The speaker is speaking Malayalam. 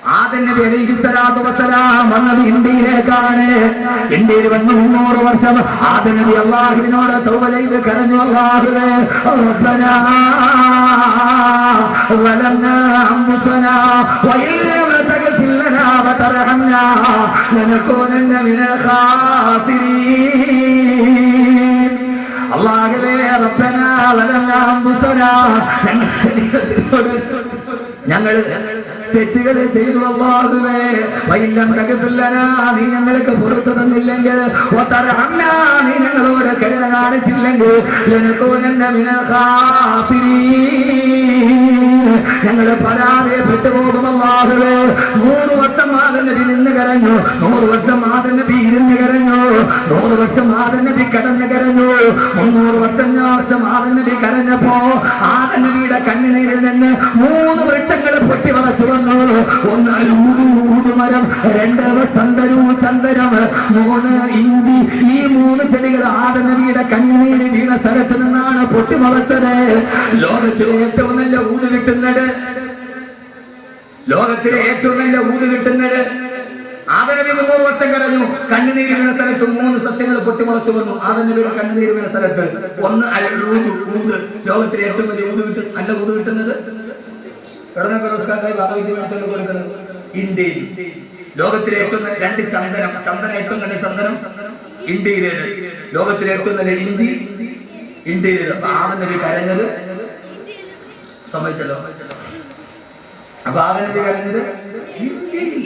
ആദം നബി അലൈഹിസ്സലാത്തു വസ്സലാം വന്നത് ഇന്ത്യയിലേക്കാണ്. ഇന്ത്യയിൽ വന്ന് 300 വർഷം ആദം നബി അല്ലാഹുവിനോട് തൗബ ചെയ്ത് കരഞ്ഞു, അല്ലാഹുവേ റബ്ബനാ വലന്നാ അൻഫുസനാ വഇല്ലം തഗ്ഫിർ ലനാ വതർഹംനാ ലനകൂനന്ന മിനൽ ഖാസിരീൻ. അല്ലാഹുവേ റബ്ബനാ വലന്നാ അൻഫുസനാ, ഞങ്ങൾ തെറ്റുകൾ ചെയ്തു അല്ലാഹുവേ, വഇല്ലം തഗ്ഫിർ ലനാ, നീ ഞങ്ങൾക്ക് പുറത്തു തന്നില്ലെങ്കിൽ, വതർഹംനാ, നീ ഞങ്ങളോട് കരുണ കാണിച്ചില്ലെങ്കിൽ, ലനകൂനന്ന മിനൽ ഖാസിരീൻ, ഞങ്ങൾ പരാജയപ്പെട്ടു പോകും അല്ലാഹുവേ. 100 വർഷം ആദം നബി നിന്ന് കരഞ്ഞു, 100 വർഷം ആദം നബി ഇരുന്ന് കരഞ്ഞു, 100 വർഷം ആദം നബി കിടന്ന് കരഞ്ഞു. 300 വർഷം ആദം നബി കരഞ്ഞപ്പോ ആദം നബിയുടെ കണ്ണുനീരിൽ നിന്ന് 3 വൃക്ഷങ്ങൾ പൊട്ടി വളച്ചു വന്നു. 1 ഊത് മരം, 2 സന്തരു ചന്ദനം, 3 ഇഞ്ചി. ഈ 3 ചെടികൾ ആദം നബിയുടെ കണ്ണുനീര് വീണ സ്ഥലത്ത് നിന്നാണ് പൊട്ടി വളച്ചത്. ലോകത്തിലെ ഏറ്റവും നല്ല ഊത് കിട്ടുന്നത്, ലോകത്തിലെ ഏറ്റവും നല്ല ഊത് കിട്ടുന്നത് ആദം നബി 300 വർഷം കരഞ്ഞു, കണ്ണുനീര് വീണ സ്ഥലത്ത് 3 സസ്യങ്ങൾ പൊട്ടിമുളച്ചു വന്നു. ആദം നബിയുടെ കണ്ണുനീര് വീണ സ്ഥലത്ത് 1 ഊത്. ലോകത്തിലെ ഏറ്റവും വലിയ ഊത് കിട്ടും, നല്ല ഊത് കിട്ടുന്നത് ഇന്ത്യയിൽ. ലോകത്തിലെ ഏറ്റവും നല്ല 2 ചന്ദനം, ഏറ്റവും നല്ല ചന്ദനം ഇന്ത്യയിലേത്. ലോകത്തിലെ ഏറ്റവും നല്ല ഇഞ്ചി ഇന്ത്യയിലേത്. അപ്പൊ ആദം നബി കരഞ്ഞത് സമ്മതിച്ചല്ലോ. അപ്പൊ ആദം നബി കരഞ്ഞത് ഇന്ത്യയിൽ.